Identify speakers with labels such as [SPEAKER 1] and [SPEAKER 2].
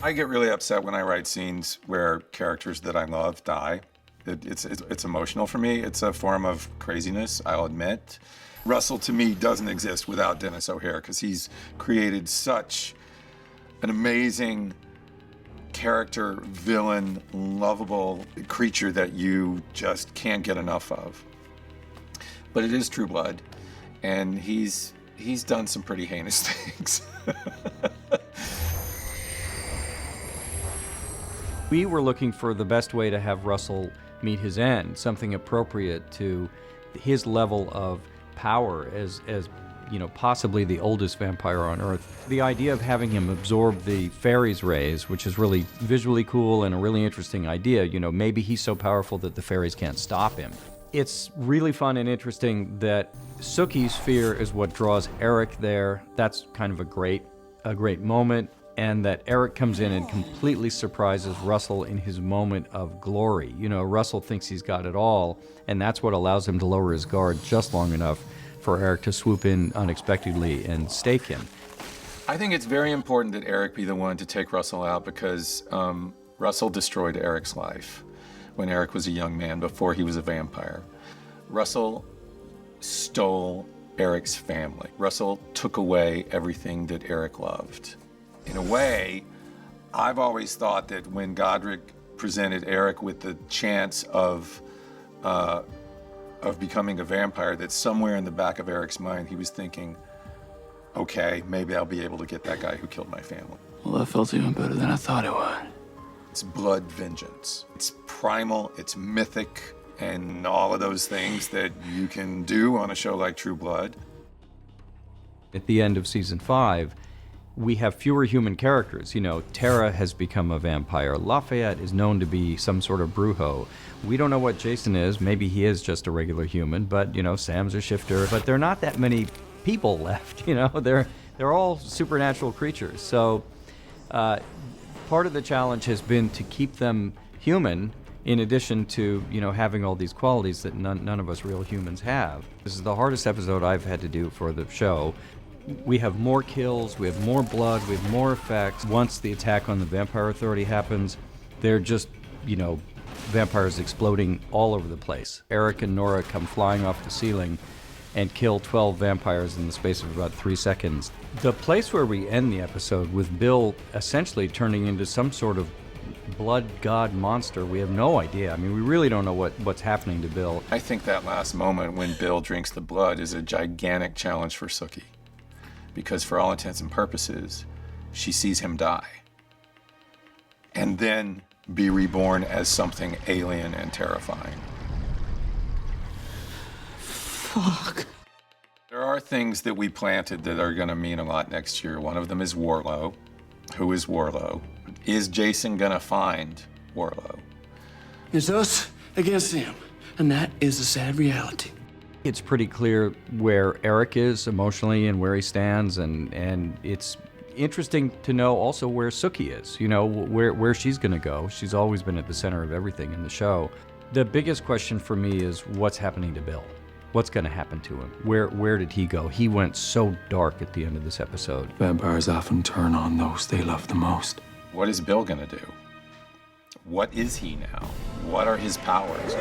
[SPEAKER 1] I get really upset when I write scenes where characters that I love die. It's emotional for me. It's a form of craziness, I'll admit. Russell, to me, doesn't exist without Dennis O'Hare, because he's created such an amazing character, villain, lovable creature that you just can't get enough of. But it is True Blood, and he's done some pretty heinous things.
[SPEAKER 2] We were looking for the best way to have Russell meet his end, something appropriate to his level of power as you know, possibly the oldest vampire on Earth. The idea of having him absorb the fairies' rays, which is really visually cool and a really interesting idea, you know, maybe he's so powerful that the fairies can't stop him. It's really fun and interesting that Sookie's fear is what draws Eric there. That's kind of a great moment. And that Eric comes in and completely surprises Russell in his moment of glory. You know, Russell thinks he's got it all, and that's what allows him to lower his guard just long enough for Eric to swoop in unexpectedly and stake him.
[SPEAKER 1] I think it's very important that Eric be the one to take Russell out, because Russell destroyed Eric's life when Eric was a young man, before he was a vampire. Russell stole Eric's family. Russell took away everything that Eric loved. In a way, I've always thought that when Godric presented Eric with the chance of becoming a vampire, that somewhere in the back of Eric's mind, he was thinking, okay, maybe I'll be able to get that guy who killed my family.
[SPEAKER 3] Well, that felt even better than I thought it would.
[SPEAKER 1] It's blood vengeance. It's primal, it's mythic, and all of those things that you can do on a show like True Blood.
[SPEAKER 2] At the end of season 5, we have fewer human characters. You know, Tara has become a vampire. Lafayette is known to be some sort of brujo. We don't know what Jason is. Maybe he is just a regular human, but, you know, Sam's a shifter. But there are not that many people left, you know. They're all supernatural creatures. So part of the challenge has been to keep them human, in addition to, you know, having all these qualities that none of us real humans have. This is the hardest episode I've had to do for the show. We have more kills, we have more blood, we have more effects. Once the attack on the Vampire Authority happens, they're just, you know, vampires exploding all over the place. Eric and Nora come flying off the ceiling and kill 12 vampires in the space of about 3 seconds. The place where we end the episode, with Bill essentially turning into some sort of blood god monster, we have no idea. I mean, we really don't know what's happening to Bill.
[SPEAKER 1] I think that last moment when Bill drinks the blood is a gigantic challenge for Sookie, because for all intents and purposes, she sees him die and then be reborn as something alien and terrifying.
[SPEAKER 3] Fuck.
[SPEAKER 1] There are things that we planted that are gonna mean a lot next year. One of them is Warlow. Who is Warlow? Is Jason gonna find Warlow?
[SPEAKER 3] It's us against them, and that is a sad reality.
[SPEAKER 2] It's pretty clear where Eric is emotionally and where he stands, and it's interesting to know also where Sookie is, you know, where she's gonna go. She's always been at the center of everything in the show. The biggest question for me is what's happening to Bill? What's gonna happen to him? Where did he go? He went so dark at the end of this episode.
[SPEAKER 3] Vampires often turn on those they love the most.
[SPEAKER 1] What is Bill gonna do? What is he now? What are his powers?